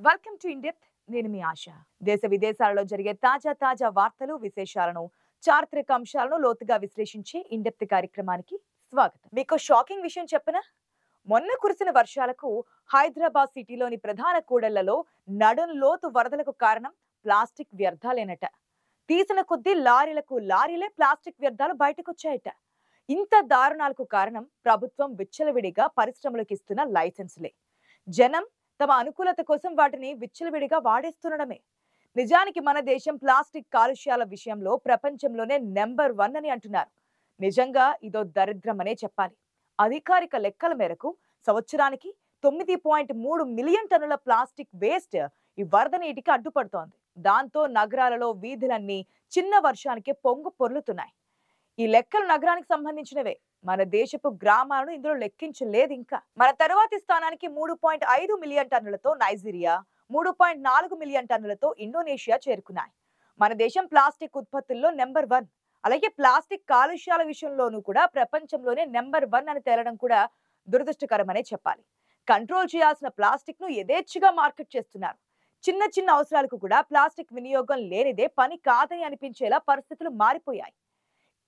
Welcome to in-depth. నేను మీ ఆశ. దేశ విదేశాలలో జరిగే తాజా వార్తలు విశేషాలను చారిత్రక అంశాలను లోతుగా విశ్లేషించే ఇండెప్త్ కార్యక్రమానికి స్వాగతం. మీకు షాకింగ్ విషయం చెప్పనా? మొన్న కురిసిన వర్షాలకు హైదరాబాద్ సిటీలోని ప్రధాన కూడళ్లలో నడుం లోతు వరదలకు కారణం ప్లాస్టిక్ వ్యర్థాలేనట. తీసిన కొద్దీ లారీలే ప్లాస్టిక్ వ్యర్థాలు బయటకొచ్చాయట. ఇంత దారుణాలకు కారణం ప్రభుత్వం విచ్చలవిడిగా పరిశ్రమలకు ఇస్తున్న లైసెన్సులే. జనం తమ అనుకూలత కోసం వాటిని విచ్చలవిడిగా వాడేస్తుండడమే. నిజానికి మన దేశం ప్లాస్టిక్ కాలుష్యాల విషయంలో ప్రపంచంలోనే నెంబర్ 1 అని అంటున్నారు. నిజంగా ఇదో దరిద్రం అనే చెప్పాలి. అధికారిక లెక్కల మేరకు సంవత్సరానికి 9.3 మిలియన్ టన్నుల ప్లాస్టిక్ వేస్ట్ ఈ వరద నీటికి అడ్డుపడుతోంది. దాంతో నగరాలలో వీధులన్నీ చిన్న వర్షానికి పొంగు పొర్లుతున్నాయి. ఈ లెక్కలు నగరానికి సంబంధించినవే. మన దేశపు గ్రామాలను ఇందులో లెక్కించలేదు. ఇంకా మన తరువాతి స్థానానికి 3.5 మిలియన్ టన్నులతో నైజీరియా, 3.4 మిలియన్ టన్నులతో ఇండోనేషియా చేరుకున్నాయి. మన దేశం ప్లాస్టిక్ ఉత్పత్తుల్లో నెంబర్ 1. అలాగే ప్లాస్టిక్ కాలుష్యాల విషయంలోనూ కూడా ప్రపంచంలోనే నెంబర్ 1 అని తేలడం కూడా దురదృష్టకరమనే చెప్పాలి. కంట్రోల్ చేయాల్సిన ప్లాస్టిక్ ను యథేచ్ఛగా మార్కెట్ చేస్తున్నారు. చిన్న అవసరాలకు కూడా ప్లాస్టిక్ వినియోగం లేనిదే పని కాదని అనిపించేలా పరిస్థితులు మారిపోయాయి.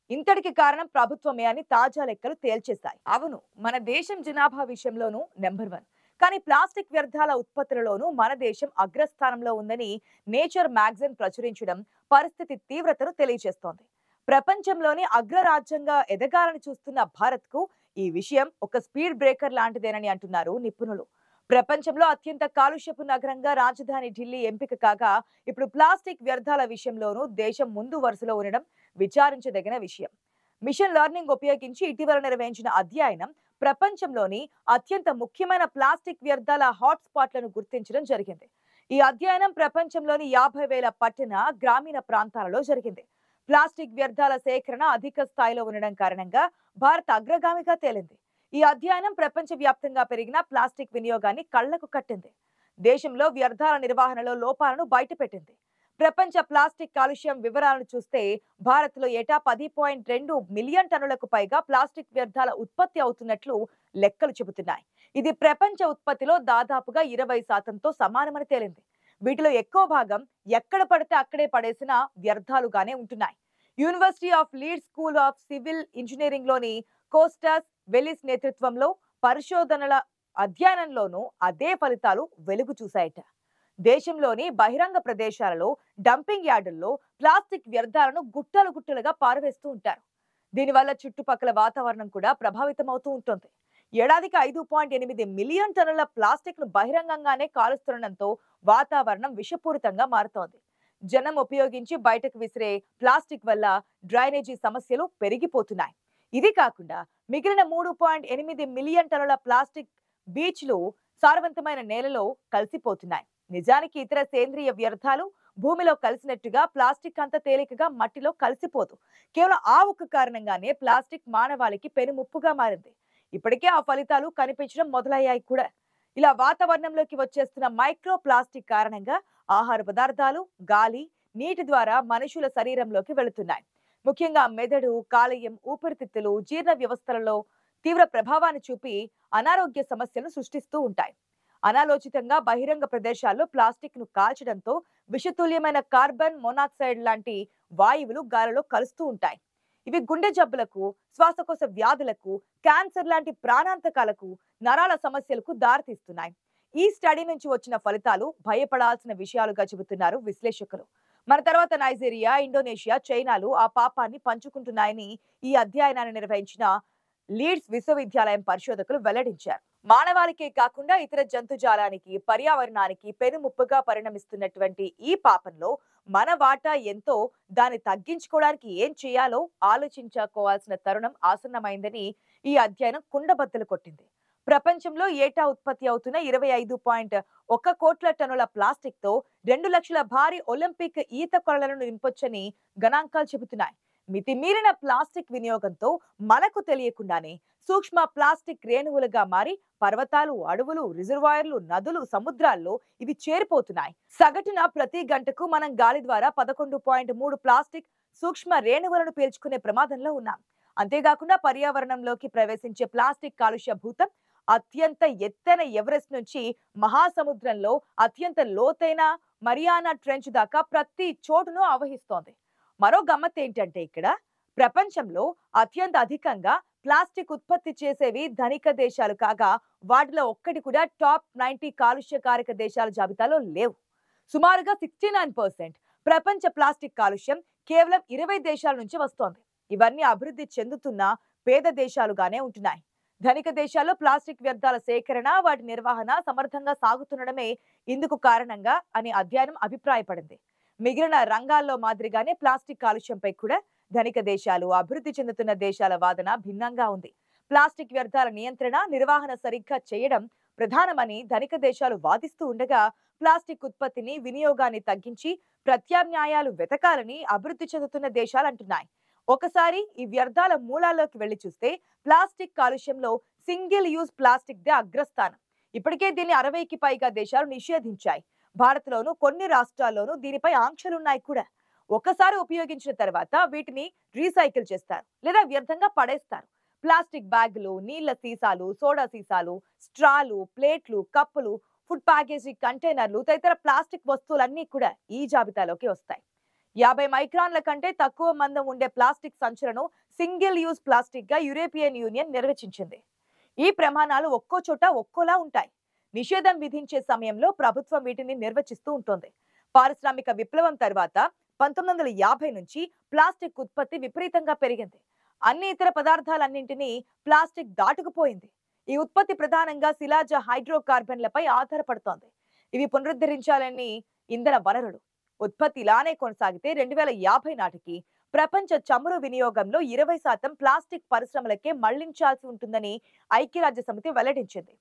ఇంతటికి కారణం ప్రభుత్వమే అని తాజా లెక్కలు తేల్చేశాయి. అవును, మన దేశం జనాభా విషయంలోనూ నెంబర్ 1. కానీ ప్లాస్టిక్ వ్యర్థాల ఉత్పత్తులలోనూ మన దేశం అగ్రస్థానంలో ఉందని నేచర్ మ్యాగజైన్ ప్రచురించడం పరిస్థితి తీవ్రతను తెలియజేస్తోంది. ప్రపంచంలోని అగ్రరాజ్యంగా ఎదగాలని చూస్తున్న భారత్ కు ఈ విషయం ఒక స్పీడ్ బ్రేకర్ లాంటిదేనని అంటున్నారు నిపుణులు. ప్రపంచంలో అత్యంత కాలుష్యపు నగరంగా రాజధాని ఢిల్లీ ఎంపిక కాగా ఇప్పుడు ప్లాస్టిక్ వ్యర్థాల విషయంలోనూ దేశం ముందు వరుసలో ఉండడం విచారించదగిన విషయం. మిషన్ లెర్నింగ్ ఉపయోగించి ఇటీవల నిర్వహించిన అధ్యయనం ప్రపంచంలోని అత్యంత ముఖ్యమైన ప్లాస్టిక్ వ్యర్థాల హాట్ స్పాట్లను గుర్తించడం జరిగింది. ఈ అధ్యయనం ప్రపంచంలోని 50,000 పట్టణ, గ్రామీణ ప్రాంతాలలో జరిగింది. ప్లాస్టిక్ వ్యర్థాల సేకరణ అధిక స్థాయిలో ఉండడం కారణంగా భారత్ అగ్రగామిగా తేలింది. ఈ అధ్యయనం ప్రపంచవ్యాప్తంగా పెరిగిన ప్లాస్టిక్ వినియోగాన్ని కళ్లకు కట్టింది. దేశంలో వ్యర్థాల నిర్వహణలో లోపాలను బయటపెట్టింది. ప్రపంచ ప్లాస్టిక్ కాలుష్యం వివరాలను చూస్తే భారత్లో ఏటా 10.2 మిలియన్ టన్నులకు పైగా ప్లాస్టిక్ వ్యర్థాల ఉత్పత్తి అవుతున్నట్లు లెక్కలు చెబుతున్నాయి. ఇది ప్రపంచ ఉత్పత్తిలో దాదాపుగా 20%తో సమానమని తేలింది. వీటిలో ఎక్కువ భాగం ఎక్కడ పడితే అక్కడే పడేసిన వ్యర్థాలుగానే ఉంటున్నాయి. University of leads school of civil engineering లోని కోస్టాస్ వెలిస్ నేతృత్వంలో పరిశోధనల అధ్యయనంలోనూ అదే ఫలితాలు వెలుగు చూశాయట. దేశంలోని బహిరంగ ప్రదేశాలలో, డంపింగ్ యార్డుల్లో ప్లాస్టిక్ వ్యర్థాలను గుట్టలుగా పారవేస్తూ ఉంటారు. దీనివల్ల చుట్టుపక్కల వాతావరణం కూడా ప్రభావితం అవుతూ ఉంటుంది. ఏడాదికి 5.8 మిలియన్ టన్నుల ప్లాస్టిక్ ను బహిరంగంగానే కాలుస్తుండటంతో వాతావరణం విషపూరితంగా మారుతోంది. జనం ఉపయోగించి బయటకు విసిరే ప్లాస్టిక్ వల్ల డ్రైనేజీ సమస్యలు పెరిగిపోతున్నాయి. ఇది కాకుండా మిగిలిన 3.8 మిలియన్ టన్నుల ప్లాస్టిక్ బీచ్లు సారవంతమైన నేలలో కలిసిపోతున్నాయి. నిజానికి ఇతర సేంద్రియ వ్యర్థాలు భూమిలో కలిసినట్టుగా ప్లాస్టిక్ అంత తేలికగా మట్టిలో కలిసిపోదు. కేవలం ఆ ఒక్క కారణంగానే ప్లాస్టిక్ మానవాళికి పెనుముప్పుగా మారింది. ఇప్పటికే ఆ ఫలితాలు కనిపించడం మొదలయ్యాయి కూడా. ఇలా వాతావరణంలోకి వచ్చేస్తున్న మైక్రో ప్లాస్టిక్ కారణంగా ఆహార పదార్థాలు, గాలి, నీటి ద్వారా మనుషుల శరీరంలోకి వెళుతున్నాయి. ముఖ్యంగా మెదడు, కాలేయం, ఊపిరితిత్తులు, జీర్ణ వ్యవస్థలలో తీవ్ర ప్రభావాన్ని చూపి అనారోగ్య సమస్యలను సృష్టిస్తూ ఉంటాయి. అనాలోచితంగా బహిరంగ ప్రదేశాల్లో ప్లాస్టిక్ ను కాల్చడంతో విషతుల్యమైన కార్బన్ మోనాక్సైడ్ లాంటి వాయువులు గాలిలో కలుస్తూ ఉంటాయి. ఇవి గుండె జబ్బులకు, శ్వాసకోశ వ్యాధులకు, క్యాన్సర్ లాంటి ప్రాణాంతకాలకు, నరాల సమస్యలకు దారితీస్తున్నాయి. ఈ స్టడీ నుంచి వచ్చిన ఫలితాలు భయపడాల్సిన విషయాలుగా చెబుతున్నారు విశ్లేషకులు. మన తర్వాత నైజీరియా, ఇండోనేషియా, చైనాలు ఆ పాపాన్ని పంచుకుంటున్నాయని ఈ అధ్యయనాన్ని నిర్వహించిన లీడ్స్ విశ్వవిద్యాలయం పరిశోధకులు వెల్లడించారు. మానవాళికే కాకుండా ఇతర జంతుజాలానికి, పర్యావరణానికి పెనుముప్పుగా పరిణమిస్తున్నటువంటి ఈ పాపంలో మన వాటా ఎంతో, దాన్ని తగ్గించుకోవడానికి ఏం చేయాలో ఆలోచించుకోవాల్సిన తరుణం ఆసన్నమైందని ఈ అధ్యయనం కుండబద్దలు కొట్టింది. ప్రపంచంలో ఏటా ఉత్పత్తి అవుతున్న 25.1 కోట్ల టన్నుల ప్లాస్టిక్ తో 2 లక్షల భారీ ఒలింపిక్ ఈత కొలలను నింపొచ్చని గణాంకాలు చెబుతున్నాయి. మితిమీరిన ప్లాస్టిక్ వినియోగంతో మనకు తెలియకుండానే సూక్ష్మ ప్లాస్టిక్ రేణువులుగా మారి పర్వతాలు, అడవులు, రిజర్వాయర్లు, నదులు, సముద్రాల్లో ఇవి చేరిపోతున్నాయి. సగటున ప్రతి గంటకు మనం గాలి ద్వారా 11.3 ప్లాస్టిక్ సూక్ష్మ రేణువులను పీల్చుకునే ప్రమాదంలో ఉన్నాం. అంతేకాకుండా పర్యావరణంలోకి ప్రవేశించే ప్లాస్టిక్ కాలుష్య భూతం అత్యంత ఎత్తైన ఎవరెస్ట్ నుంచి మహాసముద్రంలో అత్యంత లోతైన మరియానా ట్రెంచ్ దాకా ప్రతి చోటును ఆవహిస్తోంది. మరో గమ్మత్ ఏంటంటే ఇక్కడ ప్రపంచంలో అత్యంత అధికంగా ప్లాస్టిక్ ఉత్పత్తి చేసేవి ధనిక దేశాలు కాగా వాటిలో ఒక్కటి కూడా టాప్ 90 కాలుష్యకారక దేశాల జాబితాలో లేవు. సుమారుగా 69% ప్రపంచ ప్లాస్టిక్ కాలుష్యం కేవలం 20 దేశాల నుంచి వస్తోంది. ఇవన్నీ అభివృద్ధి చెందుతున్న పేద దేశాలుగానే ఉంటున్నాయి. ధనిక దేశాల్లో ప్లాస్టిక్ వ్యర్థాల సేకరణ, వాటి నిర్వహణ సమర్థంగా సాగుతుండడమే ఇందుకు కారణంగా అని అధ్యయనం అభిప్రాయపడింది. మిగిలిన రంగాల్లో మాదిరిగానే ప్లాస్టిక్ కాలుష్యంపై కూడా ధనిక దేశాలు, అభివృద్ధి చెందుతున్న దేశాల వాదన భిన్నంగా ఉంది. ప్లాస్టిక్ వ్యర్థాల నియంత్రణ, నిర్వహణ సరిగ్గా చేయడం ప్రధానమని ధనిక దేశాలు వాదిస్తూ ఉండగా, ప్లాస్టిక్ ఉత్పత్తిని, వినియోగాన్ని తగ్గించి ప్రత్యామ్నాయాలు వెతకాలని అభివృద్ధి చెందుతున్న దేశాలు అంటున్నాయి. ఒకసారి ఈ వ్యర్థాల మూలాల్లోకి వెళ్లి చూస్తే ప్లాస్టిక్ కాలుష్యంలో సింగిల్ యూజ్ ప్లాస్టిక్ దే అగ్రస్థానం. ఇప్పటికే దీన్ని 60కి పైగా దేశాలు నిషేధించాయి. భారత్లోనూ కొన్ని రాష్ట్రాల్లోనూ దీనిపై ఆంక్షలున్నాయి కూడా. ఒకసారి ఉపయోగించిన తర్వాత వీటిని రీసైకిల్ చేస్తారు లేదా వ్యర్థంగా పడేస్తారు. ప్లాస్టిక్ బ్యాగులు, నీళ్ల సీసాలు, సోడా సీసాలు, స్ట్రాలు, ప్లేట్లు, కప్పులు, ఫుడ్ ప్యాకేజింగ్ కంటైనర్లు తదితర ప్లాస్టిక్ వస్తువులన్నీ కూడా ఈ జాబితాలోకి వస్తాయి. 50 మైక్రాన్ల కంటే తక్కువ మందం ఉండే ప్లాస్టిక్ సంచులను సింగిల్ యూజ్ ప్లాస్టిక్ గా యూరోపియన్ యూనియన్ నిర్వచించింది. ఈ ప్రమాణాలు ఒక్కో చోట ఒక్కోలా ఉంటాయి. నిషేధం విధించే సమయంలో ప్రభుత్వం వీటిని నిర్వచిస్తూ ఉంటుంది. పారిశ్రామిక విప్లవం తర్వాత 1950 నుంచి ప్లాస్టిక్ ఉత్పత్తి విపరీతంగా పెరిగింది. అన్ని ఇతర పదార్థాలన్నింటినీ ప్లాస్టిక్ దాటుకుపోయింది. ఈ ఉత్పత్తి ప్రధానంగా శిలాజ హైడ్రోకార్బన్లపై ఆధారపడుతోంది. ఇవి పునరుద్ధరించాలని ఇంధన వనరులు. ఉత్పత్తి ఇలానే కొనసాగితే 2050 నాటికి ప్రపంచ చమురు వినియోగంలో 20% ప్లాస్టిక్ పరిశ్రమలకే మళ్లించాల్సి ఉంటుందని ఐక్యరాజ్య సమితి వెల్లడించింది.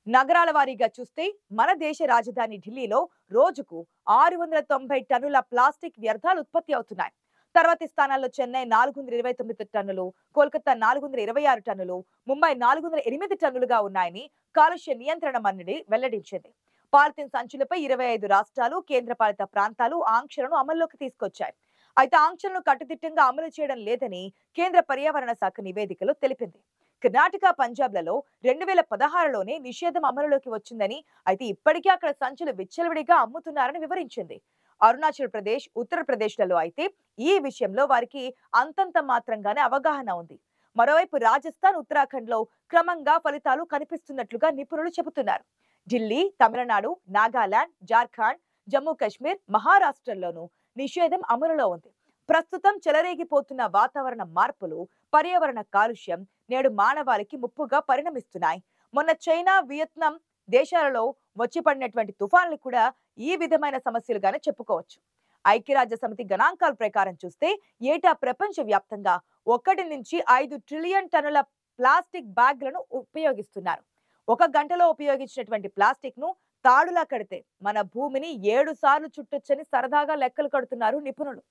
నగరాల వారీగా చూస్తే మన దేశ రాజధాని ఢిల్లీలో రోజుకు 690 టన్నుల ప్లాస్టిక్ వ్యర్థాలు ఉత్పత్తి అవుతున్నాయి. తర్వాతి స్థానాల్లో చెన్నై 429 టన్నులు, కోల్కతా 426 టన్నులు, ముంబై 408 టన్నులుగా ఉన్నాయని కాలుష్య నియంత్రణ మండలి వెల్లడించింది. పాలిథిన్ సంచులపై 25 రాష్ట్రాలు, కేంద్రపాలిత ప్రాంతాలు ఆంక్షలను అమల్లోకి తీసుకొచ్చాయి. అయితే ఆంక్షలను కట్టుదిట్టంగా అమలు చేయడం లేదని కేంద్ర పర్యావరణ శాఖ నివేదికలో తెలిపింది. కర్ణాటక, పంజాబ్లలో 2016లోనే నిషేధం అమలులోకి వచ్చిందని, అయితే ఇప్పటికీ అక్కడ సంచులు విచ్చలవిడిగా అమ్ముతున్నారని వివరించింది. అరుణాచల్ ప్రదేశ్, ఉత్తరప్రదేశ్లలో అయితే ఈ విషయంలో వారికి అంతంత మాత్రంగానే అవగాహన ఉంది. మరోవైపు రాజస్థాన్, ఉత్తరాఖండ్లో క్రమంగా ఫలితాలు కనిపిస్తున్నట్లుగా నిపుణులు చెబుతున్నారు. ఢిల్లీ, తమిళనాడు, నాగాలాండ్, జార్ఖండ్, జమ్మూ కాశ్మీర్, మహారాష్ట్రలోనూ నిషేధం అమలులో ఉంది. ప్రస్తుతం చెలరేగిపోతున్న వాతావరణ మార్పులు, పర్యావరణ కాలుష్యం నేడు మానవాళికి ముప్పుగా పరిణమిస్తున్నాయి. మొన్న చైనా, వియత్నాం దేశాలలో వచ్చి పడినటువంటి తుఫాన్లు కూడా ఈ విధమైన సమస్యలుగానే చెప్పుకోవచ్చు. ఐక్యరాజ్య సమితి గణాంకాల ప్రకారం చూస్తే ఏటా ప్రపంచ వ్యాప్తంగా 1 నుంచి 5 ట్రిలియన్ టన్నుల ప్లాస్టిక్ బ్యాగ్లను ఉపయోగిస్తున్నారు. 1 గంటలో ఉపయోగించినటువంటి ప్లాస్టిక్ ను తాడులా కడితే మన భూమిని 7 సార్లు చుట్టొచ్చని సరదాగా లెక్కలు కడుతున్నారు నిపుణులు.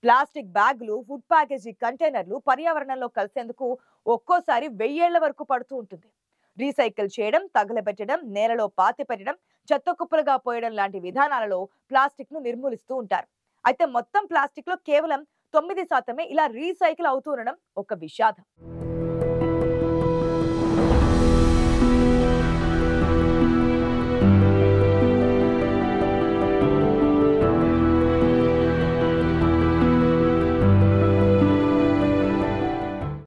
ప్లాస్టిక్ బ్యాగులు, ఫుడ్ ప్యాకేజింగ్ కంటైనర్లు పర్యావరణంలో కలిసేందుకు ఒక్కోసారి 1000 ఏళ్ల వరకు పడుతూ ఉంటుంది. రీసైకిల్ చేయడం, తగలబెట్టడం, నేలలో పాతిపెట్టడం, చెత్త కుప్పలుగా పోయడం లాంటి విధానాలలో ప్లాస్టిక్ ను నిర్మూలిస్తూ ఉంటారు. అయితే మొత్తం ప్లాస్టిక్ లో కేవలం 9% ఇలా రీసైకిల్ అవుతూ ఉండడం ఒక విషాదం.